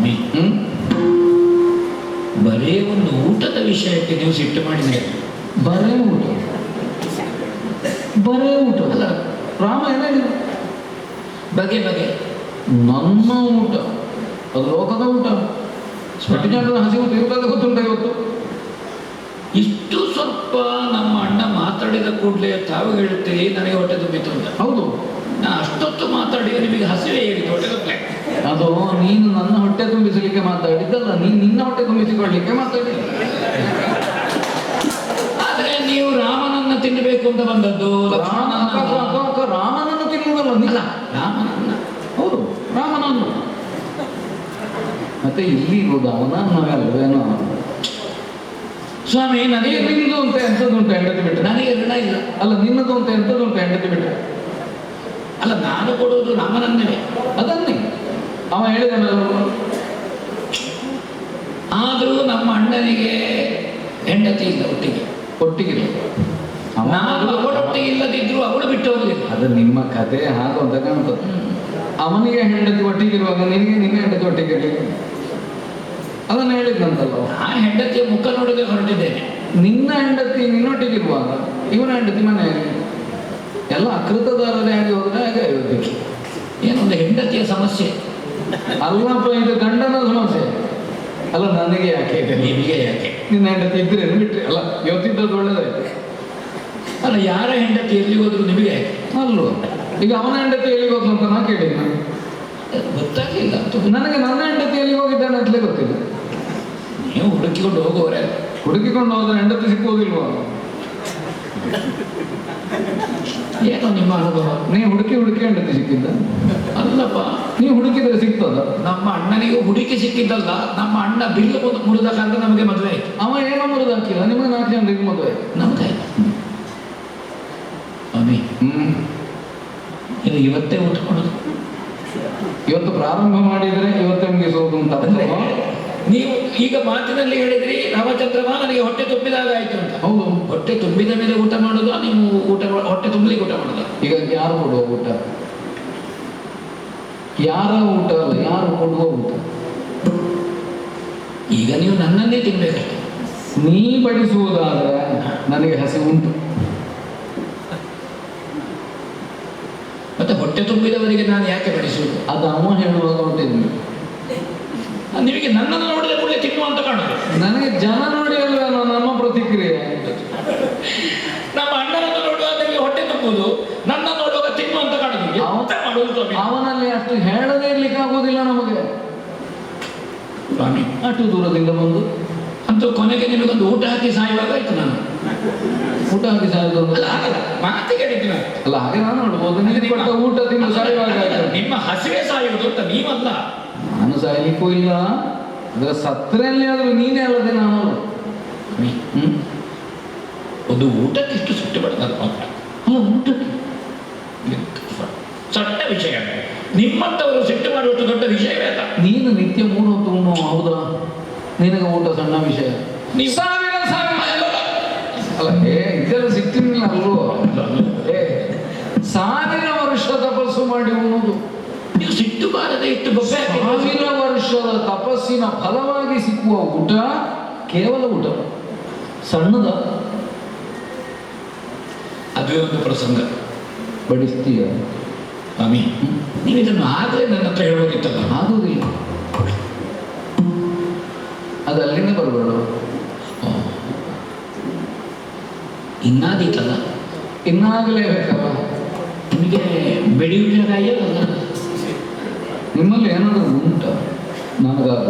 ಸ್ವಾಮಿ, ಬರೇ ಒಂದು ಊಟದ ವಿಷಯಕ್ಕೆ ನೀವು ಸಿಟ್ಟು ಮಾಡಿದ್ರೆ ಬರೇ ಊಟ ಅಲ್ಲ, ರಾಮ ಏನಾಗಿದೆ ಬಗೆ ಬಗೆ ನನ್ನ ಊಟ ಅದು ಲೋಕದ ಊಟ. ಎಷ್ಟು ಜನರ ಹಸಿವು ತೀವ್ರದ ಗೊತ್ತುಂಟ ಇವತ್ತು. ಇಷ್ಟು ಸ್ವಲ್ಪ ನಮ್ಮ ಅಣ್ಣ ಮಾತಾಡಿದ ಕೂಡಲೇ ತಾವು ಹೇಳುತ್ತೀರಿ ನನಗೆ ಹೊಟ್ಟೆ ತುಂಬಿತು ಅಂತ. ಹೌದು, ನಾ ಅಷ್ಟೊತ್ತು ಮಾತಾಡಿ ನಿಮಗೆ ಹಸಿವೆ ಹೇಗಿತ್ತು, ಹೊಟ್ಟೆ ತುಂಬಲೆ? ಅದು ನೀನು ನನ್ನ ಹೊಟ್ಟೆ ತುಂಬಿಸಲಿಕ್ಕೆ ಮಾತಾಡಿದ್ದಲ್ಲ, ನೀನು ನಿನ್ನ ಹೊಟ್ಟೆ ತುಂಬಿಸಿಕೊಳ್ಳಲಿಕ್ಕೆ ಮಾತಾಡಿದ. ಆದ್ರೆ ನೀವು ರಾಮನನ್ನ ತಿನ್ನಬೇಕು ಅಂತ ಬಂದದ್ದು. ರಾಮನನ್ನು ತಿನ್ನುವುದಲ್ಲ ನಿಲ್ಲ, ರಾಮನನ್ನ. ಹೌದು, ರಾಮನನ್ನು. ಮತ್ತೆ ಇಲ್ಲಿ ಇರುವುದು ಅವನನ್ನವೇನೋ. ಸ್ವಾಮಿ, ನನಗೆ ನಿನ್ನದು ಅಂತ ಎಂಥದ್ದುಂಟು ಹೆಂಡತಿ ಬಿಟ್ಟರೆ? ನನಗೆ ಋಣ ಇಲ್ಲ. ಅಲ್ಲ, ನಿನ್ನದು ಅಂತ ಎಂಥದ್ದುಂಟು ಹೆಂಡತಿ ಬಿಟ್ಟರೆ? ಅಲ್ಲ, ನಾನು ಕೊಡುವುದು ರಾಮನನ್ನೇ. ಅದನ್ನೇ ಅವ ಹೇಳಿದ ಮೇಲೆ. ಆದರೂ ನಮ್ಮ ಅಣ್ಣನಿಗೆ ಹೆಂಡತಿ ಇಲ್ಲ, ಒಟ್ಟಿಗೆ ನಾನು ಅವಳೊಟ್ಟಿಗೆ ಇಲ್ಲದಿದ್ರು ಅವಳು ಬಿಟ್ಟು ಹೋಗಲಿಲ್ಲ. ಅದು ನಿಮ್ಮ ಕಥೆ ಹಾಗು ಅಂತ ಕಾಣ್ತದೆ. ಅವನಿಗೆ ಹೆಂಡತಿ ಒಟ್ಟಿಗಿರುವಾಗ ನಿನಗೆ ನಿನ್ನ ಹೆಂಡತಿ ಒಟ್ಟಿಗಿರಲಿಲ್ಲ, ಅದನ್ನು ಹೇಳಿದ್ನಂತಲ್ಲ. ಆ ಹೆಂಡತಿಯ ಮುಖ ನೋಡದೆ ಹೊರಟಿದ್ದೇನೆ. ನಿನ್ನ ಹೆಂಡತಿ ನಿನ್ನೊಟ್ಟಿಗಿರುವಾಗ ಇವನ ಹೆಂಡತಿ ಮನೆಯಲ್ಲಿ ಎಲ್ಲ ಅಕೃತದಾರರೇ ಆಗಿ ಹೋದ್ರೆ ಹಾಗೆ ಆಗೋದಕ್ಕೆ. ಏನೊಂದು ಹೆಂಡತಿಯ ಸಮಸ್ಯೆ ಅಲ್ಲಪ್ಪ, ಇದು ಗಂಡನ ಸಮಸ್ಯೆ ಅಲ್ಲ. ನನಗೆ ಯಾಕೆ ಇದೆ, ನಿಮಗೆ ಯಾಕೆ? ನಿನ್ನ ಹೆಂಡತಿ ಇದ್ರೆ ಬಿಟ್ರಿ ಅಲ್ಲ, ಇವತ್ತಿದ್ದದ್ದು ಒಳ್ಳೇದಾಯ್ತು. ಅಲ್ಲ, ಯಾರ ಹೆಂಡತಿ ಎಲ್ಲಿ ಹೋದ್ರು ನಿಮಗೆ ಯಾಕೆ? ಅಲ್ವ, ಈಗ ಅವನ ಹೆಂಡತಿ ಎಲ್ಲಿಗೆ ಹೋದ್ಲು ಅಂತ ನಾ ಕೇಳಿದ್ನ, ಗೊತ್ತಾಗಲಿಲ್ಲ. ನನಗೆ ನನ್ನ ಹೆಂಡತಿ ಎಲ್ಲಿಗೆ ಹೋಗಿದ್ದಾನೆ ಅಂತಲೇ ಗೊತ್ತಿಲ್ಲ. ನೀವು ಹುಡುಕಿಕೊಂಡು ಹೋಗುವವರೇ. ಹುಡುಕಿಕೊಂಡು ಹೋದ್ರೆ ಹೆಂಡತಿ ಸಿಕ್ಕುವುದಿಲ್ವಾ? ಏನೋ ನಿಮ್ಮ ಅನುಭವ? ನೀ ಹುಡುಕಿ ಹೆಂಡತಿ ಸಿಕ್ಕಿದ್ದ? ಅಲ್ಲಪ್ಪ, ನೀವು ಹುಡುಕಿದ್ರೆ ಸಿಗ್ತದ? ನಮ್ಮ ಅಣ್ಣನಿಗೂ ಹುಡುಕಿ ಸಿಕ್ಕಿದ್ದಲ್ಲ, ನಮ್ಮ ಅಣ್ಣ ಬಿಲ್ಲು ಮುರಿದ ಕಾರಣ ನಮಗೆ ಮದುವೆ ಆಯ್ತು. ಅವ ಏನೋ ಮುರಿದು ಹಾಕಿಲ್ಲ, ನಿಮಗೆ 4 ಜನರಿಗೆ ಮದುವೆ ಆಯ್ತು, ನಮ್ದಾಯ್ತು. ಸ್ವಾಮಿ, ಇದು ಇವತ್ತೇ ಊಟ ಮಾಡೋದು? ಇವತ್ತು ಪ್ರಾರಂಭ ಮಾಡಿದರೆ ಇವತ್ತೇ ಮುಗಿಸೋದು ಅಂತ ಅಂದ್ರೆ ನೀವು ಈಗ ಮಾತಿನಲ್ಲಿ ಹೇಳಿದ್ರಿ ರಾಮಚಂದ್ರಮ ನನಗೆ ಹೊಟ್ಟೆ ತುಂಬಿದಾಗ ಆಯ್ತು ಅಂತ. ಹೌದು, ಹೊಟ್ಟೆ ತುಂಬಿದ ಮೇಲೆ ಊಟ ಮಾಡೋದು, ನೀವು ಹೊಟ್ಟೆ ತುಂಬಲಿಕ್ಕೆ ಊಟ ಮಾಡೋದು? ಈಗ ಯಾರು ಕೊಡುವ ಊಟ? ಯಾರ ಊಟ ಅಲ್ಲ, ಯಾರು ಕೊಡುವ ಊಟ? ಈಗ ನೀವು ನನ್ನನ್ನೇ ತಿನ್ಬೇಕಷ್ಟೆ. ನೀ ಬಡಿಸುವುದಾದ್ರೆ ನನಗೆ ಹಸಿವು ಉಂಟು. ಮತ್ತೆ ಹೊಟ್ಟೆ ತುಂಬಿದವರಿಗೆ ನಾನು ಯಾಕೆ ಬಡಿಸುವುದು? ಅದು ಅಮ್ಮ ಹೇಳುವಾಗ ಹೊಂಟಿದ್ವಿ. ನಿಮಗೆ ನನ್ನನ್ನು ನೋಡಿದ ಕೂಡಲೇ ತಿನ್ನುವ ಅಂತ ಕಾಣುದು. ನನಗೆ ಜನ ನೋಡಿ ಅಲ್ವೇ ನಮ್ಮ ಪ್ರತಿಕ್ರಿಯೆ. ನಮ್ಮ ಅಣ್ಣನನ್ನು ನೋಡುವಾಗ ನಿಮಗೆ ಹೊಟ್ಟೆ ತುಂಬುವುದು, ನನ್ನ ನೋಡುವಾಗ ತಿನ್ನುವಂತ ಕಾಣುದು. ಎಂತ ಮಾಡುವುದು ಸ್ವಾಮಿ? ಅವನಲ್ಲಿ ಅಷ್ಟು ಹೇಳದೇ ಇರ್ಲಿಕ್ಕೆ ಆಗೋದಿಲ್ಲ ನಮಗೆ. ಸ್ವಾಮಿ, ಅಷ್ಟು ದೂರದಿಂದ ಬಂದು ಅಂತೂ ಕೊನೆಗೆ ನಿಮಗೊಂದು ಊಟ ಹಾಕಿ ಸಾಯುವಾಗ ಆಯ್ತು. ನಾನು ಊಟ ಹಾಕಿ ಸಾಯೋದು ಅಲ್ಲ, ಹಾಗಲ್ಲ, ಮಾತಿಗೆ ಹೇಳಿದ್ದು ಅಲ್ಲ. ಹಾಗೆ ನಾನು ನೋಡ್ಬೋದು, ನಿಮಗೆ ಕೊಟ್ಟ ಊಟ ತಿಂದು ಸಾಯುವಾಗ ಆಯ್ತು. ನಿಮ್ಮ ಹಸಿವೆ ಸಾಯುವುದು ಅಂತ ನೀವಲ್ಲ. ನಾನು ಸಾಯ್ಲಿಕ್ಕೂ ಇಲ್ಲ, ಅದರ ಸತ್ರೆಯಲ್ಲಿ ಆದ್ರೂ ನೀನೇ ಅಲ್ಲದೆ ನಾನು. ಒಂದು ಊಟಕ್ಕೆ ಇಷ್ಟು ಸಿಟ್ಟು ಪಡ್ತಾರೆ ಪಾಪ. ಅಲ್ಲ, ಊಟಕ್ಕೆ ಸಣ್ಣ ವಿಷಯ, ನಿಮ್ಮಂತವರು ಸಿಟ್ಟು ಮಾಡುವಷ್ಟು ದೊಡ್ಡ ವಿಷಯವೇ ಅಲ್ಲ. ನೀನು ನಿತ್ಯ 3 ಹೊತ್ತು ಉಣ್ಣು, ಹೌದಾ? ನಿನಗೆ ಊಟ ಸಣ್ಣ ವಿಷಯ. ನೀವು ಸಾವಿರ ಅಲ್ಲ, ಇದೆಲ್ಲ ಸಿಟ್ಟಿನಿಲ್ಲ ಅಲ್ವೋ? 1000 ವರ್ಷ ತಪಸ್ಸು ಮಾಡಿ ಉಣ್ಣುವುದು. ನೀವು ಸಿಟ್ಟು ಬಾರದೆ ಇಟ್ಟು 1000 ವರ್ಷದ ತಪಸ್ಸಿನ ಫಲವಾಗಿ ಸಿಕ್ಕುವ ಊಟ ಕೇವಲ ಊಟ, ಸಣ್ಣದ. ಅದುವೇ ಒಂದು ಪ್ರಸಂಗ. ಬಡಿಸ್ತೀಯ ಸ್ವಾಮಿ, ನೀವು ಇದನ್ನು ಆಗಲೇ ನನ್ನ ಹತ್ರ ಹೇಳೋದಿತ್ತಲ್ಲ. ಆಗುವುದಿಲ್ಲ, ಅದು ಅಲ್ಲಿಂದ ಬರಬೇಡ. ಇನ್ನಾದೀತಲ್ಲ, ಇನ್ನಾಗಲೇಬೇಕಲ್ಲ. ನಿಮಗೆ ಬೆಳೆಯುವುದಾಗಲ್ಲ. ನಿಮ್ಮಲ್ಲಿ ಏನಾದರೂ ಉಂಟ? ನನಗಾಗ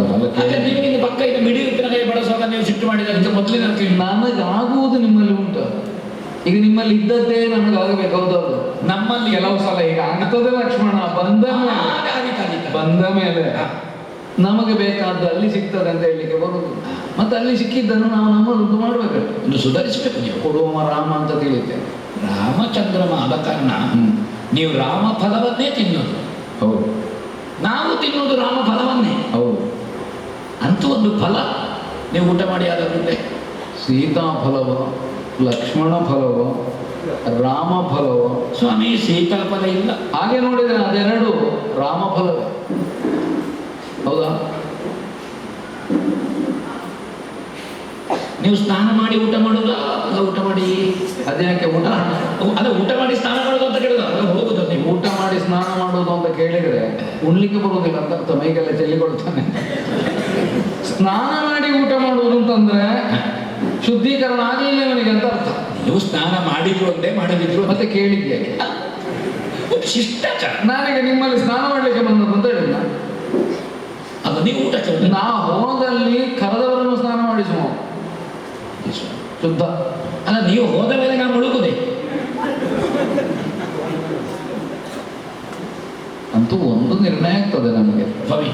ನಿಮಗೆ ಪಕ್ಕ ಇದು ಮಿಡಿ ಉಪ್ಪಿನಕಾಯಿ ಬಳಸುವಾಗ ನೀವು ಸಿಟ್ಟು ಮಾಡಿದಾಗ ಮೊದಲಿನ ನನಗಾಗುವುದು ನಿಮ್ಮಲ್ಲಿ ಉಂಟ. ಈಗ ನಿಮ್ಮಲ್ಲಿ ಇದ್ದದ್ದೇ ನನಗಾಗಬೇಕು, ಹೌದೌದು. ನಮ್ಮಲ್ಲಿ ಕೆಲವು ಸಲ ಈಗ ಆಗ್ತದೆ ಲಕ್ಷ್ಮಣ, ಬಂದ ಮೇಲೆ ನಮಗೆ ಬೇಕಾದ ಅಲ್ಲಿ ಸಿಗ್ತದೆ ಅಂತ ಹೇಳಲಿಕ್ಕೆ ಬರುದು. ಮತ್ತೆ ಅಲ್ಲಿ ಸಿಕ್ಕಿದ್ದನ್ನು ನಾವು ನಮ್ಮದು ಮಾಡಬೇಕಲ್ಲ, ಒಂದು ಸುಧಾರಿಸಬೇಕು. ನೀವು ಕೊಡುವ ರಾಮ ಅಂತ ತಿಳಿತೇನೆ. ರಾಮಚಂದ್ರಮ ಆದ ಕಾರಣ ನೀವು ರಾಮ ಫಲವನ್ನೇ ತಿನ್ನೋದು. ಹೌದು, ನಾವು ತಿನ್ನೋದು ರಾಮ ಫಲವನ್ನೇ. ಹೌದು. ಅಂತೂ ಒಂದು ಫಲ ನೀವು ಊಟ ಮಾಡಿ ಆದದ್ದೇ. ಸೀತಾ ಫಲವ, ಲಕ್ಷ್ಮಣ ಫಲವ, ರಾಮ ಫಲವ. ಸ್ವಾಮಿ, ಸೀತಾಫಲ ಇಲ್ಲ. ಹಾಗೆ ನೋಡಿದರೆ ಅದೆರಡು ರಾಮ ಫಲವೇ, ಹೌದಾ? ನೀವು ಸ್ನಾನ ಮಾಡಿ ಊಟ ಮಾಡುದಾ ಅಲ್ಲ ಊಟ ಮಾಡಿ ಅದ್ಯಾಕೆ ಊಟ ಅಲ್ಲ ಊಟ ಮಾಡಿ ಸ್ನಾನ ಮಾಡೋದು ಅಂತ ಕೇಳುದು ಅಲ್ಲ ಹೋಗುದು ನೀವು ಊಟ ಮಾಡಿ ಸ್ನಾನ ಮಾಡೋದು ಅಂತ ಕೇಳಿದ್ರೆ ಉಣ್ಲಿಕ್ಕೆ ಬರುವುದಿಲ್ಲ ಅಂತ ಅರ್ಥ, ಮೈಗೆಲ್ಲ ಚೆಲ್ಲಿಕೊಳ್ತಾನೆ. ಸ್ನಾನ ಮಾಡಿ ಊಟ ಮಾಡುವುದು ಅಂತಂದ್ರೆ ಶುದ್ಧೀಕರಣ ಆಗಲಿಲ್ಲ ಇವನಿಗೆ ಅಂತ ಅರ್ಥ. ನೀವು ಸ್ನಾನ ಮಾಡಿದ್ರು ಅಂದೇ ಮಾಡದಿದ್ರು ಮತ್ತೆ ಕೇಳಿದ್ದೆ ಒಂದು ಶಿಷ್ಟಾಚಾರ. ನಾನೀಗ ನಿಮ್ಮಲ್ಲಿ ಸ್ನಾನ ಮಾಡ್ಲಿಕ್ಕೆ ಬಂದದ್ದು ಅಂತ ಹೇಳಿದ್ನ. ಅದು ನೀವು ಊಟ ನಾ ಹೋದಲ್ಲಿ ಕರೆದವರನ್ನು ಸ್ನಾನ ಮಾಡಿಸುವ ಶುದ್ಧ ಅಲ್ಲ, ನೀವು ಹೋದ ಮೇಲೆ ನಾನು ಮುಳುಗುದೆ ಅಂತೂ ಒಂದು ನಿರ್ಣಯ ಆಗ್ತದೆ ನಮಗೆ. ಸ್ವಾಮಿ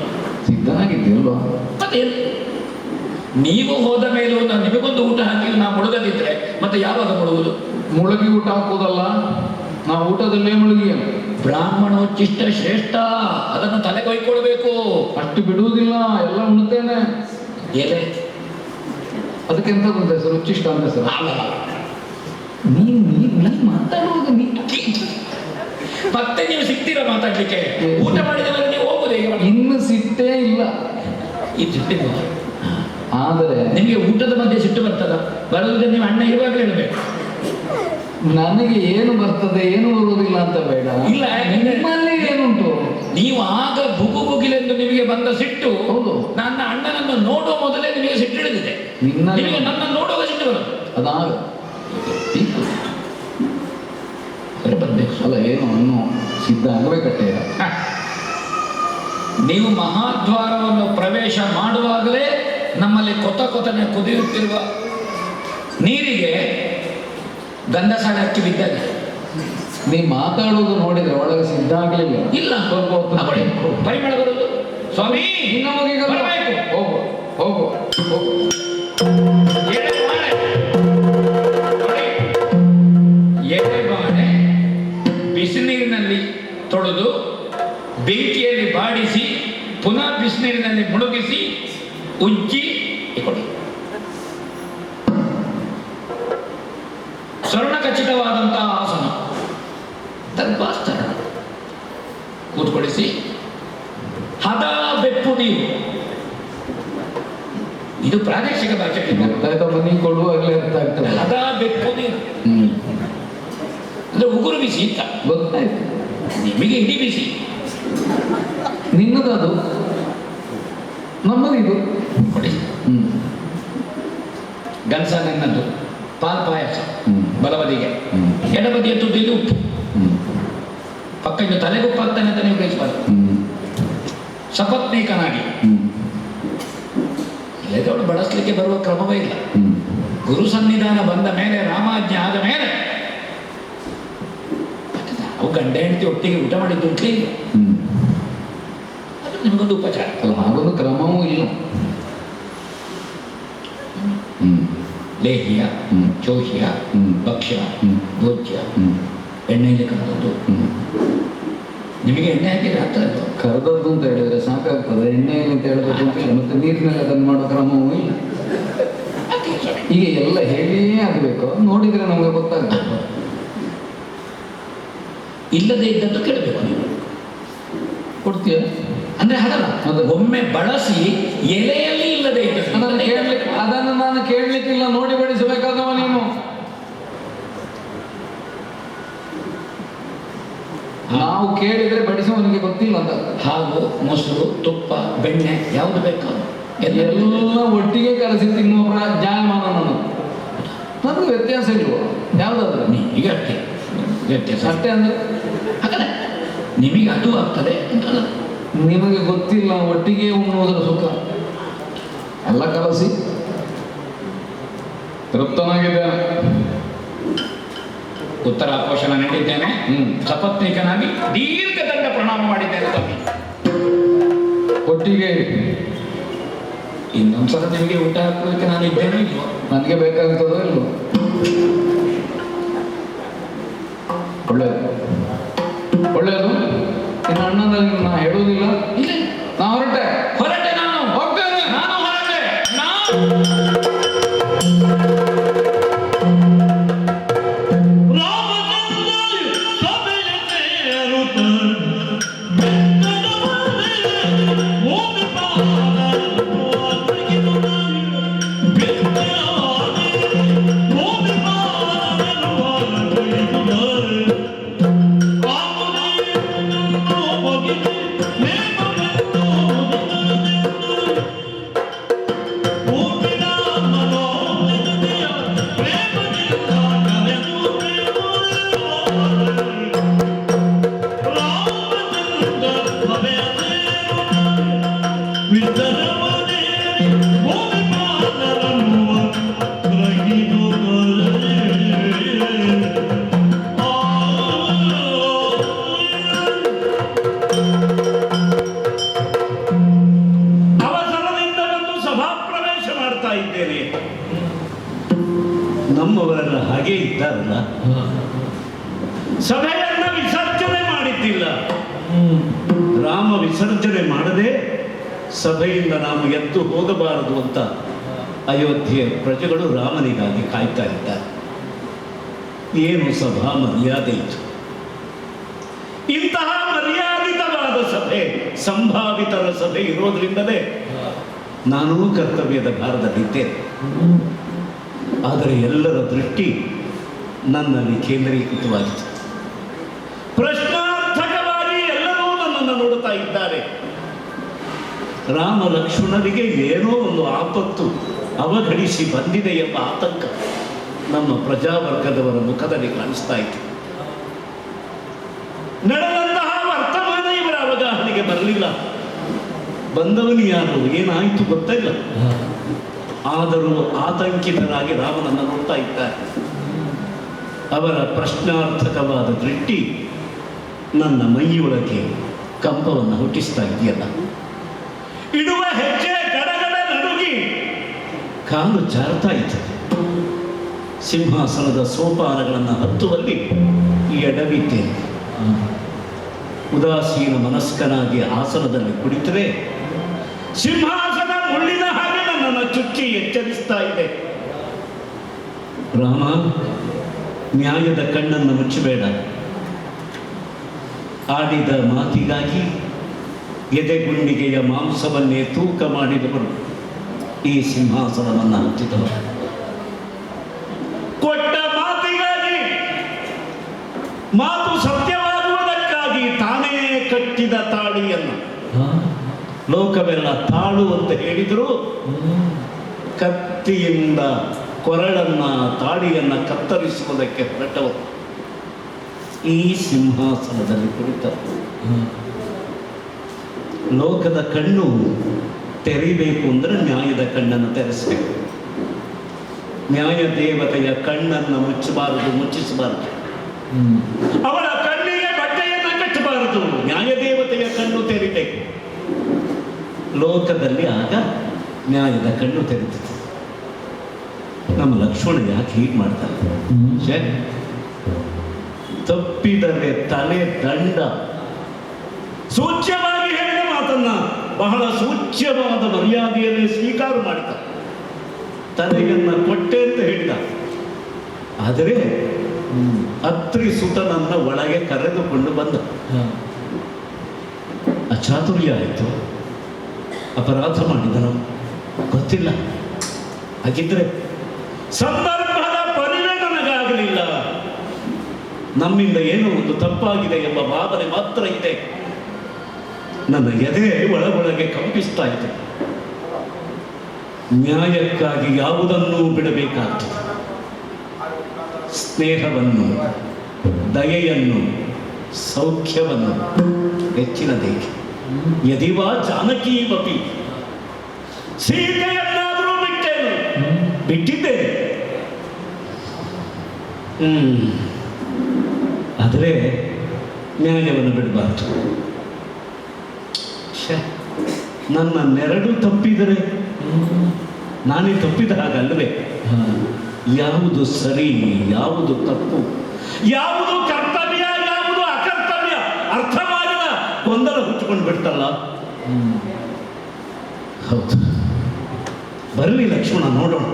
ಸಿದ್ಧನಾಗಿದ್ದೀಲ್ವಾ? ಮತ್ತೆ ನೀವು ಹೋದ ಮೇಲೂ ನಾನು ನಿಮಗೊಂದು ಊಟ ಹಾಕಿ ನಾ ಮುಳುಗದಿದ್ರೆ ಮತ್ತೆ ಯಾವಾಗ ಮುಳುಗುದು? ಮುಳುಗಿ ಊಟ ಹಾಕುವುದಲ್ಲ, ನಾವು ಊಟದಲ್ಲೇ ಮುಳುಗಿ. ಬ್ರಾಹ್ಮಣೋಚ್ಚಿಷ್ಟ ಶ್ರೇಷ್ಠ, ಅದನ್ನು ತಲೆಗೊಯ್ಕೊಳ್ಬೇಕು. ಅಷ್ಟು ಬಿಡುವುದಿಲ್ಲ, ಎಲ್ಲ ಉಣ್ತೇನೆ. ಎಲೆ ಅದಕ್ಕೆ ಎಂತ ಬಂದ ಹೆಸರು? ಉಚ್ಚಿಷ್ಟ ಅಂತ ಹೆಸರು. ನೀನ್ ಮಾತಾಡುವಾಗ ಮತ್ತೆ ನೀವು ಸಿಗ್ತೀರಾ ಮಾತಾಡ್ಲಿಕ್ಕೆ? ಊಟ ಮಾಡಿದ ಮೇಲೆ ನೀವು ಹೋಗುದು ಹೇಗೆ? ಇನ್ನು ಸಿಟ್ಟೇ ಇಲ್ಲ. ಈ ಸಿಟ್ಟಿಲ್ಲ. ಆದರೆ ನಿಮಗೆ ಊಟದ ಮಧ್ಯೆ ಸಿಟ್ಟು ಬರ್ತದ? ಬರುವುದೇ ನೀವು ಅಣ್ಣ ಇರುವಾಗ ಹೇಳಬೇಕು. ನನಗೆ ಏನು ಬರ್ತದೆ ಏನು ಬರುವುದಿಲ್ಲ ಅಂತ ಬೇಡ. ಇಲ್ಲ, ನಿಮ್ಮಲ್ಲಿ ಏನುಂಟು? ನೀವು ಆಗ ಬುಗು ಬುಗಿಲೆಂದು ನಿಮಗೆ ಬಂದ ಸಿಟ್ಟು, ಹೌದು, ನನ್ನ ಅಣ್ಣನನ್ನು ನೋಡುವ ಮೊದಲೇ ನಿಮಗೆ ಸಿಟ್ಟು ಹಿಡಿದಿದೆ. ನಿಮಗೆ ನನ್ನ ನೋಡುವ ಸಿಟ್ಟು ಬರೋದು ಅದಾಗ ಬರಬೇಕು. ಅಲ್ಲ, ಏನು ಅನ್ನು ಸಿದ್ಧ ಆಗಬೇಕಟ್ಟೆ. ನೀವು ಮಹಾದ್ವಾರವನ್ನು ಪ್ರವೇಶ ಮಾಡುವಾಗಲೇ ನಮ್ಮಲ್ಲಿ ಕೊತನೆ ಕುದಿಯುತ್ತಿರುವ ನೀರಿಗೆ ಗಂಧಸಾಲೆ ಹಚ್ಚಿ ಬಿದ್ದಾಗ ನೀ ಮಾತಾಡುವುದು ನೋಡಿದ್ರೆ ಒಳಗೆ ಸಿದ್ಧ ಆಗಲಿಲ್ಲ. ಇಲ್ಲ, ಪರಿಮಳ ಬರುವುದು. ಸ್ವಾಮಿ ಬರಬೇಕು. ಹೋಗು ಹೋಗು ಹೋಗು. ಎಳೆಬಾಣೆ ಬಿಸಿನೀರಿನಲ್ಲಿ ತೊಳೆದು ಬೆಂಕಿಯಲ್ಲಿ ಬಾಡಿಸಿ ಪುನಃ ಬಿಸಿನೀರಿನಲ್ಲಿ ಮುಳುಗಿಸಿ ಉಜ್ಜಿ ಕೊಡಿ. ಸ್ವರ್ಣ ಖಚಿತವಾದಂತಹ ಆಸನ ದರ್ಭಾಸ್ತರಣ ಕೂತ್ಕೊಳಿಸಿ ಹದ ಬೆಪ್ಪು ನೀರು. ಇದು ಪ್ರಾದೇಶಿಕ ಭಾಷೆ. ನೀ ಕೊಡುವಾಗಲೇ ಅರ್ಥ ಆಗ್ತದೆ. ಹದ ಬೆಪ್ಪು ನೀರು ಅಂದ್ರೆ ಉಗುರು ಬಿಸಿ ಇತ್ತ, ಗೊತ್ತಾಯ್ತು. ನಿಮಗೆ ಇಡೀ ಬಿಸಿ. ನಿನ್ನದದು, ನಮ್ಮದಿದು. ಕೊಡಿ. ಗನ್ಸ ನನ್ನದು. ಪಾಲ್ ಪಾಯಸ ಬಲಬದಿಗೆ, ಎಡಬದಿಯ ತುದಿಯಲ್ಲಿ ಉಪ್ಪು. ಪಕ್ಕ ಇನ್ನು ತಲೆಗುಪ್ಪ ಆಗ್ತಾನೆ ಅಂತ ನೀವು ಗ್ರಹಿಸಬಾರ್ದು. ಸಪತ್ನೀಕನಾಗಿ ಎಲೆದವಳು ಬಳಸಲಿಕ್ಕೆ ಬರುವ ಕ್ರಮವೇ ಇಲ್ಲ. ಗುರು ಸನ್ನಿಧಾನ ಬಂದ ಮೇಲೆ, ರಾಮಾಜ್ಞೆ ಆದ ಮೇಲೆ ನಾವು ಗಂಡ ಹೆಂಡತಿ ಒಟ್ಟಿಗೆ ಊಟ ಮಾಡಿದ್ದು ಉಂಟ್ಲೇ ಇಲ್ಲ. ಅದು ನಿಮಗೊಂದು ಉಪಚಾರ ಅಲ್ಲ, ಹಾಗೊಂದು ಕ್ರಮವೂ ಇಲ್ಲ. ಲೇಹ್ಯ, ಚೋಹ್ಯ, ಭಕ್ಷ್ಯ, ಭೋಜ್ಯ, ಎಣ್ಣೆಯಲ್ಲಿ ಕರೆದದ್ದು. ನಿಮಗೆ ಎಣ್ಣೆ ಹಾಕಿದ್ರೆ ಆಗ್ತದೆ? ಕರೆದದ್ದು ಅಂತ ಹೇಳಿದ್ರೆ ಸಾಕಾಗ್ತದೆ. ಎಣ್ಣೆಯಲ್ಲಿ ಅಂತ ಹೇಳಬೇಕು ಅಂತಿಲ್ಲ. ಮತ್ತೆ ನೀರಿನಲ್ಲಿ ಅದನ್ನು ಮಾಡೋ ಕ್ರಮವೂ ಇಲ್ಲ. ಈಗ ಎಲ್ಲ ಹೇಳಿಯೇ ಆಗಬೇಕು. ನೋಡಿದ್ರೆ ನಮಗೆ ಗೊತ್ತಾಗ್ತದೆ. ಇಲ್ಲದೆ ಇದ್ದದ್ದು ಕೇಳಬೇಕು. ನೀವು ಕೊಡ್ತೀಯ ಅಂದ್ರೆ ಹಾಗಲ್ಲ, ಒಮ್ಮೆ ಬಳಸಿ ಎಲೆಯಲ್ಲಿ ಇಲ್ಲದೆ ಇದ್ದದ್ದು ಅದನ್ನು ನಾನು ಕೇಳಲಿಕ್ಕಿಲ್ಲ, ನೋಡಿ ಬಡಿಸಬೇಕಾದವ ನೀನು. ನಾವು ಕೇಳಿದ್ರೆ ಬಡಿಸುವವನಿಗೆ ಗೊತ್ತಿಲ್ಲ ಅಂತ. ಹಾಲು, ಮೊಸರು, ತುಪ್ಪ, ಬೆಣ್ಣೆ ಯಾವುದು ಬೇಕಾ ಎಲ್ಲ ಒಟ್ಟಿಗೆ ಕಲಸಿ ತಿನ್ನುವ ಜಾಯಮಾನ ನನಗೆ ವ್ಯತ್ಯಾಸ ಇಲ್ವೋ? ಯಾವುದಾದ್ರೆ ಈಗ ಅಷ್ಟೇ ವ್ಯತ್ಯಾಸ ಅಷ್ಟೇ ಅಂದ್ರೆ ಹಾಗಲ್ಲ, ನಿಮಗೆ ಅದು ಆಗ್ತದೆ ಅಂತಲ್ಲ. ನಿಮಗೆ ಗೊತ್ತಿಲ್ಲ ಒಟ್ಟಿಗೆ ಉಣ್ಣುವುದರ ಸುಖ. ಎಲ್ಲ ಕಲಸಿ ತೃಪ್ತನಾಗಿದ್ದೇನೆ. ಉತ್ತರ ಪೋಷಣ ನೀಡಿದ್ದೇನೆ. ಸಪತ್ನೀಕನಾಗಿ ದೀರ್ಘದಂಡ ಪ್ರಣಾಮ ಮಾಡಿದ್ದೇನೆ. ಸ್ವಾಮಿ ಒಟ್ಟಿಗೆ ಇನ್ನೊಂದ್ಸಲ ನಿಮಗೆ ಊಟ ಹಾಕೋದಕ್ಕೆ ನಾನು ಇದ್ದೇನೆ ಇಲ್ವೋ? ನನಗೆ ಬೇಕಾಗ್ತದೋ ಇಲ್ವೋ? ಒಳ್ಳೆಯದು ಒಳ್ಳೆಯದು. ಇನ್ನು ಅಣ್ಣನಲ್ಲಿ ನಾ ಹೇಳುವುದಿಲ್ಲ. ನಾ ಹೊರಟೆ ನಾನು ಹೋಗ್ತೇನೆ. ನಾನು ಹೊರಟೆ. ಅವಸರದಿಂದ ಬಂದು ಸಭಾಪ್ರವೇಶ ಮಾಡ್ತಾ ಇದ್ದೇನೆ. ನಮ್ಮವರೆಲ್ಲ ಹಾಗೆ ಇದ್ದಾರಲ್ಲ, ಸಭೆಯನ್ನ ವಿಸರ್ಜನೆ ಮಾಡಿದ್ದಿಲ್ಲ. ರಾಮ ವಿಸರ್ಜನೆ ಮಾಡದೆ ಸಭೆಯಿಂದ ನಾವು ಎದ್ದು ಹೋಗಬಾರದು ಅಂತ ಅಯೋಧ್ಯೆಯ ಪ್ರಜೆಗಳು ರಾಮನಿಗಾಗಿ ಕಾಯ್ತಾ ಇದ್ದಾರೆ. ಏನು ಸಭಾ ಮರ್ಯಾದೆ ಇತ್ತು! ಇಂತಹ ಮರ್ಯಾದಿತವಾದ ಸಭೆ, ಸಂಭಾವಿತರ ಸಭೆ ಇರೋದ್ರಿಂದಲೇ ನಾನೂ ಕರ್ತವ್ಯದ ಭಾರದಲ್ಲಿದ್ದೇನೆ. ಆದರೆ ಎಲ್ಲರ ದೃಷ್ಟಿ ನನ್ನಲ್ಲಿ ಕೇಂದ್ರೀಕೃತವಾಗಿತ್ತು. ಪ್ರಶ್ನಾರ್ಥಕವಾಗಿ ಎಲ್ಲರೂ ನನ್ನನ್ನು ನೋಡುತ್ತಾ ಇದ್ದಾರೆ. ರಾಮ ಲಕ್ಷ್ಮಣರಿಗೆ ಏನೋ ಒಂದು ಆಪತ್ತು ಅವಘಡಿಸಿ ಬಂದಿದೆ ಎಂಬ ಆತಂಕ ನಮ್ಮ ಪ್ರಜಾವರ್ಗದವರ ಮುಖದಲ್ಲಿ ಕಾಣಿಸ್ತಾ ಇತ್ತು. ನಡೆದಂತಹ ವರ್ತಮಾನ ಇವರ ಅವಗಾಹನೆಗೆ ಬರಲಿಲ್ಲ. ಬಂದವನು ಯಾರು, ಏನಾಯಿತು ಗೊತ್ತಿಲ್ಲ. ಆದರೂ ಆತಂಕಿತರಾಗಿ ರಾಮನನ್ನು ನೋಡ್ತಾ ಇದ್ದಾರೆ. ಅವರ ಪ್ರಶ್ನಾರ್ಥಕವಾದ ದೃಷ್ಟಿ ನನ್ನ ಮೈಯೊಳಗೆ ಕಂಪವನ್ನು ಹುಟ್ಟಿಸ್ತಾ ಇದೆಯಲ್ಲ. ಇಡುವ ಹೆಜ್ಜೆ ಗಡಗಡ ನಡುಗಿ ಕಾಲು ಜಾರ್ತಾ ಇತ್ತು. ಸಿಂಹಾಸನದ ಸೋಪಾನಗಳನ್ನು ಹತ್ತುವಲ್ಲಿ ಎಡವಿದ್ದೇನೆ. ಉದಾಸೀನ ಮನಸ್ಕನಾಗಿ ಆಸನದಲ್ಲಿ ಕುಳಿತರೆ ಸಿಂಹಾಸನ ಮುಳ್ಳಿನ ಹಾಗೆ ನನ್ನನ್ನು ಚುಚ್ಚಿ ಎಚ್ಚರಿಸ್ತಾ ಇದೆ. ರಾಮ, ನ್ಯಾಯದ ಕಣ್ಣನ್ನು ಮುಚ್ಚಬೇಡ. ಆಡಿದ ಮಾತಿಗಾಗಿ ಎದೆಗುಂಡಿಗೆಯ ಮಾಂಸವನ್ನೇ ತೂಕ ಮಾಡಿದವರು ಈ ಸಿಂಹಾಸನವನ್ನು ಹತ್ತಿದವರು. ಕೊಟ್ಟ ಮಾತಿಗಾಗಿ, ಮಾತು ಸತ್ಯವಾಗುವುದಕ್ಕಾಗಿ ತಾನೇ ಕಟ್ಟಿದ ತಾಳಿಯನ್ನು ಲೋಕವೆಲ್ಲ ತಾಳು ಅಂತ ಹೇಳಿದರೂ ಕತ್ತಿಯಿಂದ ಕೊರಳನ್ನ ತಾಳಿಯನ್ನ ಕತ್ತರಿಸುವುದಕ್ಕೆ ಹೊರಟವರು ಈ ಸಿಂಹಾಸನದಲ್ಲಿ ಕುಳಿತರು. ಲೋಕದ ಕಣ್ಣು ತೆರಿಬೇಕು ಅಂದರೆ ನ್ಯಾಯದ ಕಣ್ಣನ್ನು ತೆರೆಸಬೇಕು. ನ್ಯಾಯ ದೇವತೆಯ ಕಣ್ಣನ್ನು ಮುಚ್ಚಬಾರದು, ಮುಚ್ಚಿಸಬಾರದು. ಅವಳ ಕಣ್ಣಿಗೆ ಬಟ್ಟೆಯನ್ನು ಕಟ್ಟಬಾರದು. ನ್ಯಾಯ ದೇವತೆಯ ಕಣ್ಣು ತೆರಿಬೇಕು. ಲೋಕದಲ್ಲಿ ಆಗ ನ್ಯಾಯದ ಕಣ್ಣು ತೆರೀತದೆ. ನಮ್ಮ ಲಕ್ಷ್ಮಣ ಯಾಕೆ ಹೀಗೆ ಮಾಡ್ತಾರೆ? ತಪ್ಪಿದರೆ ತಲೆ ದಂಡ. ಸೂಚ್ಯವಾಗಿ ಹೇಳಿದ ಮಾತನ್ನ ಬಹಳ ಸೂಚ್ಯವಾದ ಮರ್ಯಾದೆಯಲ್ಲಿ ಸ್ವೀಕಾರ ಮಾಡಿದ. ತಲೆಯನ್ನ ಕೊಟ್ಟೆ ಅಂತ ಹೇಳಿದ. ಆದರೆ ಅತ್ರಿ ಸುತನನ್ನ ಒಳಗೆ ಕರೆದುಕೊಂಡು ಬಂದ. ಅಚಾತುರ್ಯ ಆಯಿತು, ಅಪರಾಧ ಮಾಡಿದನು, ಗೊತ್ತಿಲ್ಲ. ಹಾಗಿದ್ರೆ ಸಂದರ್ಭದ ಪರಿವೇ ನನಗಾಗಲಿಲ್ಲ. ನಮ್ಮಿಂದ ಏನೋ ಒಂದು ತಪ್ಪಾಗಿದೆ ಎಂಬ ಭಾವನೆ ಮಾತ್ರ ಇದೆ. ನನ್ನ ಎದೆ ಒಳಗೊಳಗೆ ಕಂಪಿಸ್ತಾ ಇದೆ. ನ್ಯಾಯಕ್ಕಾಗಿ ಯಾವುದನ್ನೂ ಬಿಡಬೇಕಾಗ್ತದೆ. ಸ್ನೇಹವನ್ನು, ದಯೆಯನ್ನು, ಸೌಖ್ಯವನ್ನು ಹೆಚ್ಚಿನದೇಕೆ. ಯದಿವಾ ಜಾನಕೀಮಪಿ, ಸೀತೆಯನ್ನಾದರೂ ಬಿಟ್ಟಿದ್ದೇನೆ. ಆದರೆ ನ್ಯಾಯವನ್ನು ಬಿಡಬಾರ್ದು. ನನ್ನ ನೆರಳು ತಪ್ಪಿದರೆ ನಾನೇ ತಪ್ಪಿದ ಹಾಗಲ್ಲವೇ? ಯಾವುದು ಸರಿ, ಯಾವುದು ತಪ್ಪು, ಯಾವುದು ಕರ್ತವ್ಯ, ಯಾವುದು ಅಕರ್ತವ್ಯ ಅರ್ಥವಾಗದ ಗೊಂದಲ ಹುಚ್ಚಿಕೊಂಡು ಬಿಡ್ತಲ್ಲ. ಹೌದು, ಬರಲಿ ಲಕ್ಷ್ಮಣ, ನೋಡೋಣ.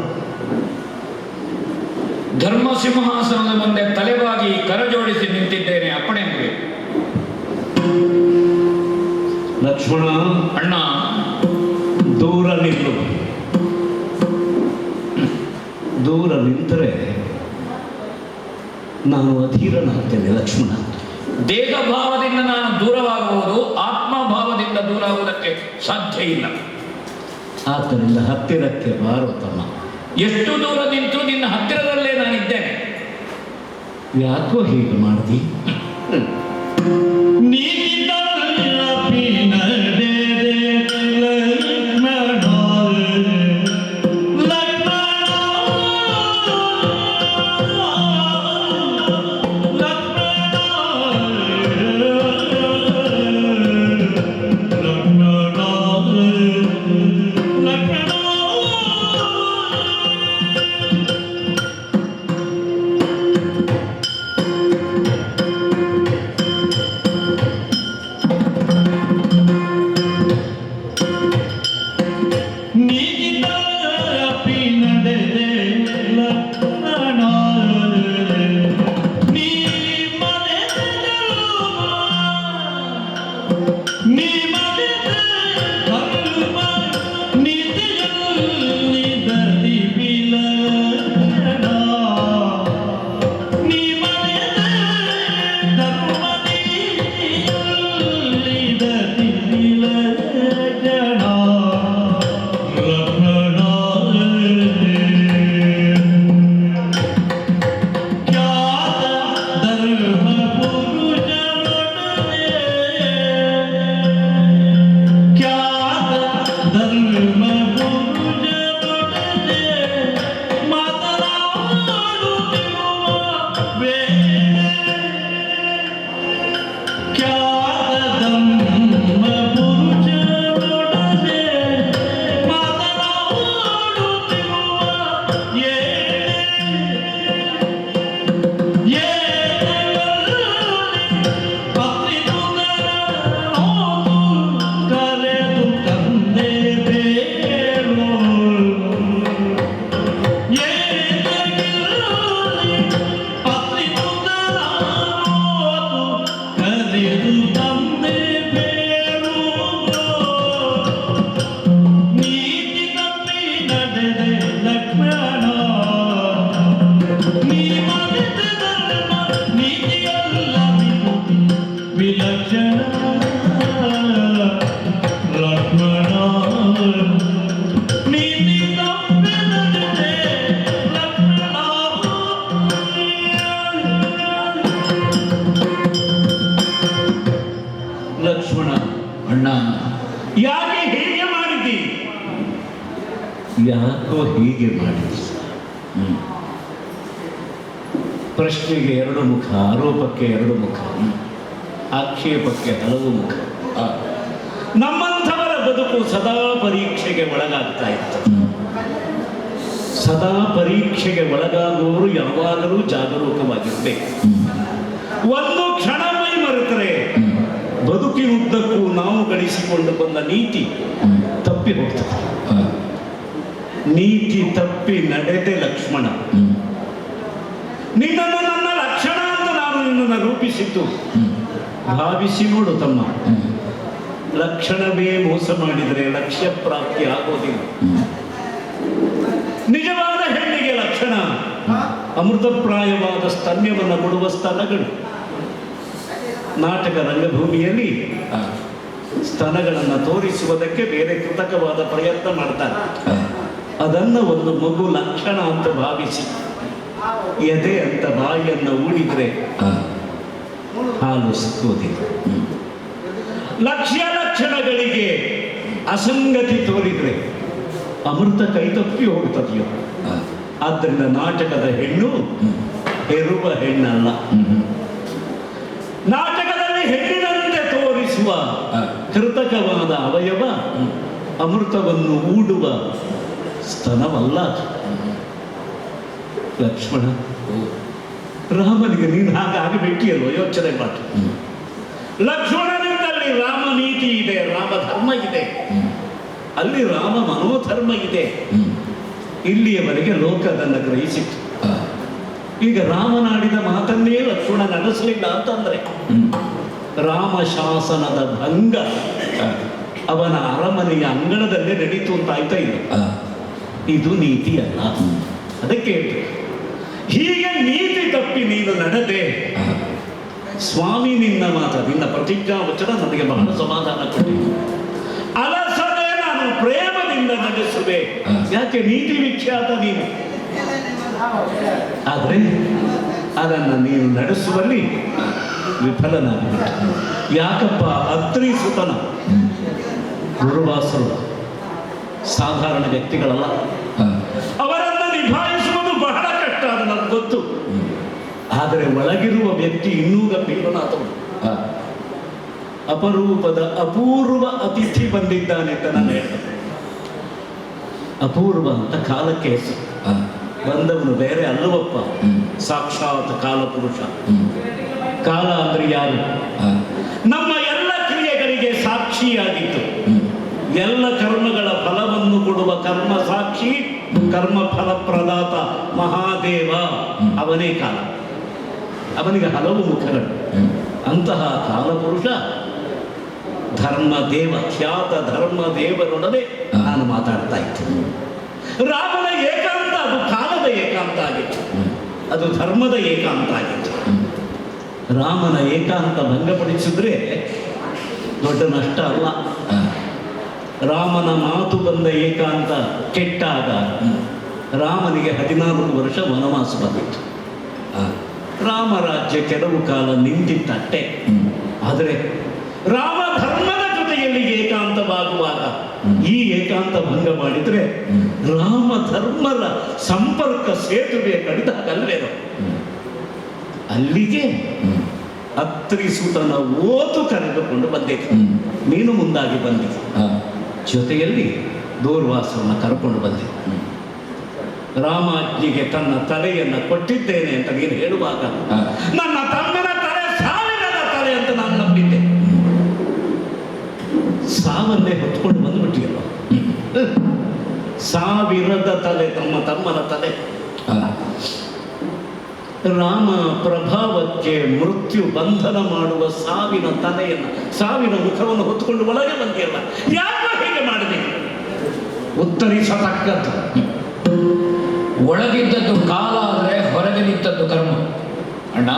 ಧರ್ಮ ಸಿಂಹಾಸನದ ಮುಂದೆ ತಲೆಬಾಗಿ ಕರಜೋಡಿಸಿ ನಿಂತಿದ್ದೇನೆ, ಅಪ್ಪಣೆ ನಿಮಗೆ. ಲಕ್ಷ್ಮಣ, ಅಣ್ಣ, ದೂರ ನಿಲ್ಲು. ದೂರ ನಿಂತರೆ ನಾನು ಅಧೀರನಾಗ್ತೇನೆ ಲಕ್ಷ್ಮಣ. ದೇಹ ಭಾವದಿಂದ ನಾನು ದೂರವಾಗಬಹುದು, ಆತ್ಮಭಾವದಿಂದ ದೂರವಾಗುವುದಕ್ಕೆ ಸಾಧ್ಯ ಇಲ್ಲ. ಆದ್ದರಿಂದ ಹತ್ತಿರಕ್ಕೆ ಬಾರೋ ತಮ್ಮ. ಎಷ್ಟು ದೂರ ನಿಂತು ನಿನ್ನ ಹತ್ತಿರದಲ್ಲೇ ನಾನಿದ್ದೇನೆ. ಯಾಕೋ ಹೀಗೆ ಮಾಡ್ದಿ? ನೀ ಯಾಕೋ ಹೀಗೆ ಮಾಡಿದ್ರು? ಪ್ರಶ್ನೆಗೆ ಎರಡು ಮುಖ, ಆರೋಪಕ್ಕೆ ಎರಡು ಮುಖ, ಆಕ್ಷೇಪಕ್ಕೆ ಹಲವು ಮುಖ. ನಮ್ಮಂಥವರ ಬದುಕು ಸದಾ ಪರೀಕ್ಷೆಗೆ ಒಳಗಾಗ್ತಾ ಇತ್ತು. ಸದಾ ಪರೀಕ್ಷೆಗೆ ಒಳಗಾಗುವವರು ಯಾವಾಗಲೂ ಜಾಗರೂಕವಾಗಿರ್ಬೇಕು. ಒಂದು ಕ್ಷಣ ಮೈ ಮರೆತರೆ ಬದುಕಿನುದ್ದಕ್ಕೂ ನಾವು ಗಳಿಸಿಕೊಂಡು ಬಂದ ನೀತಿ ತಪ್ಪಿ ಹೋಗ್ತದೆ. ನೀತಿ ತಪ್ಪಿ ನಡೆದೆ ಲಕ್ಷ್ಮಣ. ನಿನ್ನನ್ನು ನನ್ನ ಲಕ್ಷಣ ಅಂತ ನಾನು ನಿನ್ನನ್ನು ರೂಪಿಸಿದ್ದು. ಭಾವಿಸಿ ನೋಡು ತಮ್ಮ, ಲಕ್ಷಣವೇ ಮೋಸ ಮಾಡಿದರೆ ಲಕ್ಷ್ಯ ಪ್ರಾಪ್ತಿ ಆಗೋದಿಲ್ಲ. ನಿಜವಾದ ಹೆಣ್ಣಿಗೆ ಲಕ್ಷಣ ಅಮೃತಪ್ರಾಯವಾದ ಸ್ತನ್ಯವನ್ನು ಕೊಡುವ ಸ್ತನಗಳು. ನಾಟಕ ರಂಗಭೂಮಿಯಲ್ಲಿ ಸ್ತನಗಳನ್ನು ತೋರಿಸುವುದಕ್ಕೆ ಬೇರೆ ಕೃತಕವಾದ ಪ್ರಯತ್ನ ಮಾಡ್ತಾರೆ. ಅದನ್ನು ಒಂದು ಮಗು ಲಕ್ಷಣ ಅಂತ ಭಾವಿಸಿ ಎದೆ ಅಂತ ಬಾಯಿಯನ್ನು ಊಡಿದ್ರೆ ಹಾಲು ಸಿಕ್ಕುವುದಿಲ್ಲ. ಲಕ್ಷಣಗಳಿಗೆ ಅಸಂಗತಿ ತೋರಿದ್ರೆ ಅಮೃತ ಕೈತಪ್ಪಿ ಹೋಗ್ತದೆಯೋ. ಆದ್ದರಿಂದ ನಾಟಕದ ಹೆಣ್ಣು ಹೆರುವ ಹೆಣ್ಣಲ್ಲ. ನಾಟಕದಲ್ಲಿ ಹೆಣ್ಣಿನಂತೆ ತೋರಿಸುವ ಕೃತಕವಾದ ಅವಯವ ಅಮೃತವನ್ನು ಊಡುವ ಸ್ತನವಲ್ಲ. ಲಕ್ಷ್ಮಣ, ರಾಮನಿಗೆ ನೀನು ಹಾಗಾಗಬೇಕಿಯಲ್ವ? ಯೋಚನೆ ಮಾಡಿ. ಲಕ್ಷ್ಮಣನಿಂದಲ್ಲಿ ರಾಮ ನೀತಿ ಇದೆ, ರಾಮ ಧರ್ಮ ಇದೆ, ಅಲ್ಲಿ ರಾಮ ಮನೋಧರ್ಮ ಇದೆ. ಇಲ್ಲಿಯವರೆಗೆ ಲೋಕ ಅದನ್ನು ಗ್ರಹಿಸಿತ್ತು. ಈಗ ರಾಮನಾಡಿದ ಮಾತನ್ನೇ ಲಕ್ಷ್ಮಣ ನಡೆಸಲಿಲ್ಲ ಅಂತಂದ್ರೆ ರಾಮ ಶಾಸನದ ಭಂಗ ಅವನ ಅರಮನೆಯ ಅಂಗಳದಲ್ಲೇ ನಡೀತು ಅಂತ ಆಯ್ತಾ ಇಲ್ಲ. ಇದು ನೀತಿ ಅಲ್ಲ. ಅದಕ್ಕೆ ಹೀಗೆ ನೀತಿ ತಪ್ಪಿ ನೀನು ನಡೆದೆ ಸ್ವಾಮಿ ನಿನ್ನ ಮಾತ, ನಿನ್ನ ಪ್ರತಿಜ್ಞಾ ವಚನ ನನಗೆ ಬಹಳ ಸಮಾಧಾನ ಕೊಟ್ಟಿದೆ. ಅಲಸದೆ ನಾನು ಪ್ರೇಮದಿಂದ ನಡೆಸುವೆ. ಯಾಕೆ? ನೀತಿ ವಿಖ್ಯಾತ ನೀನು. ಆದರೆ ಅದನ್ನು ನೀನು ನಡೆಸುವಲ್ಲಿ ವಿಫಲನಾಗಿಬಿಟ್ಟ. ಯಾಕಪ್ಪ? ಅತ್ರಿ ಸುತನ ಗುರುವಾಸರು ಸಾಧಾರಣ ವ್ಯಕ್ತಿಗಳಲ್ಲ. ಅವರನ್ನು ನಿಭಾಯಿಸುವುದು ಬಹಳ ಕಷ್ಟ, ಅದು ನನಗೆ ಗೊತ್ತು. ಆದರೆ ಒಳಗಿರುವ ವ್ಯಕ್ತಿ ಇನ್ನೂ ಗಂಭೀರನಾದವನು. ಅಪರೂಪದ ಅಪೂರ್ವ ಅತಿಥಿ ಬಂದಿದ್ದಾನೆ ಅಂತ ನಾನು ಹೇಳ್ತೇನೆ. ಅಪೂರ್ವ ಅಂತ ಕಾಲಕ್ಕೆ ಹೆಸರು. ಬಂದವನು ಬೇರೆ ಅಲ್ಲವಪ್ಪ, ಸಾಕ್ಷಾತ್ ಕಾಲಪುರುಷ. ಕಾಲ ಅಂದ್ರೆ ಯಾರು? ನಮ್ಮ ಎಲ್ಲ ಕ್ರಿಯೆಗಳಿಗೆ ಸಾಕ್ಷಿಯಾಗಿತ್ತು. ಎಲ್ಲ ಕರ್ಮಗಳ ಫಲವನ್ನು ಕೊಡುವ ಕರ್ಮ ಸಾಕ್ಷಿ, ಕರ್ಮ ಫಲ ಪ್ರದಾತ ಮಹಾದೇವ ಅವನೇ ಕಾಲ. ಅವನಿಗೆ ಹಲವು ಮುಖಗಳು. ಅಂತಹ ಕಾಲಪುರುಷ ಧರ್ಮದೇವ, ಖ್ಯಾತ ಧರ್ಮದೇವರೊಡನೆ ನಾನು ಮಾತಾಡ್ತಾ ಇದ್ದೆ. ರಾಮನ ಏಕಾಂತ ಅದು ಕಾಲದ ಏಕಾಂತ ಆಗಿತ್ತು, ಅದು ಧರ್ಮದ ಏಕಾಂತ ಆಗಿತ್ತು. ರಾಮನ ಏಕಾಂತ ಭಂಗಪಡಿಸಿದ್ರೆ ದೊಡ್ಡ ನಷ್ಟ ಅಲ್ಲ. ರಾಮನ ಮಾತು ಬಂದ ಏಕಾಂತ ಕೆಟ್ಟಾಗ ರಾಮನಿಗೆ 14 ವರ್ಷ ವನವಾಸ ಬಂದಿತ್ತು. ರಾಮರಾಜ್ಯ ಕೆಲವು ಕಾಲ ನಿಂತಿತ್ತಷ್ಟೇ. ಆದರೆ ರಾಮ ಧರ್ಮದ ಜೊತೆಯಲ್ಲಿ ಏಕಾಂತವಾಗುವಾಗ ಈ ಏಕಾಂತ ಭಂಗ ಮಾಡಿದ್ರೆ ರಾಮ ಧರ್ಮದ ಸಂಪರ್ಕ ಸೇತುವೆ ಕಡಿದಾಗಲ್ವೇನೋ. ಅಲ್ಲಿಗೆ ಅತ್ರಿ ಸುತನ ಓತು ಕರೆದುಕೊಂಡು ಬಂದಿದ್ದೆ. ನೀನು ಮುಂದಾಗಿ ಬಂದಿದ್ದೆ, ಜೊತೆಯಲ್ಲಿ ದೂರ್ವಾಸವನ್ನು ಕರ್ಕೊಂಡು ಬಂದೆ. ರಾಮಾಜ್ಞಿಗೆ ತನ್ನ ತಲೆಯನ್ನು ಕೊಟ್ಟಿದ್ದೇನೆ ಅಂತ ನೀನು ಹೇಳುವಾಗ ನನ್ನ ತಮ್ಮನ ತಲೆ ಸಾವಿರದ ತಲೆ ಅಂತ ನಾನು ನಂಬಿದ್ದೆ. ಸಾವನ್ನೇ ಹೊತ್ಕೊಂಡು ಬಂದ್ಬಿಟ್ಟಿಯಲ್ಲ. ಸಾವಿರದ ತಲೆ, ತಮ್ಮನ ತಲೆ. ರಾಮ ಪ್ರಭಾವಕ್ಕೆ ಮೃತ್ಯು ಬಂಧನ ಮಾಡುವ ಸಾವಿನ ತಲೆಯನ್ನು, ಸಾವಿನ ಮುಖವನ್ನು ಹೊತ್ತುಕೊಂಡು ಒಳಗೆ ಬಂದಿಯಲ್ಲ. ಯಾಕೆ ಹೀಗೆ ಮಾಡಿದೆ? ಉತ್ತರಿಸತಕ್ಕದ್ದು. ಒಳಗಿದ್ದದ್ದು ಕಾಲ ಆದರೆ ಹೊರಗೆ ನಿಂತದ್ದು ಕರ್ಮ. ಅಣ್ಣ,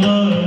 Allah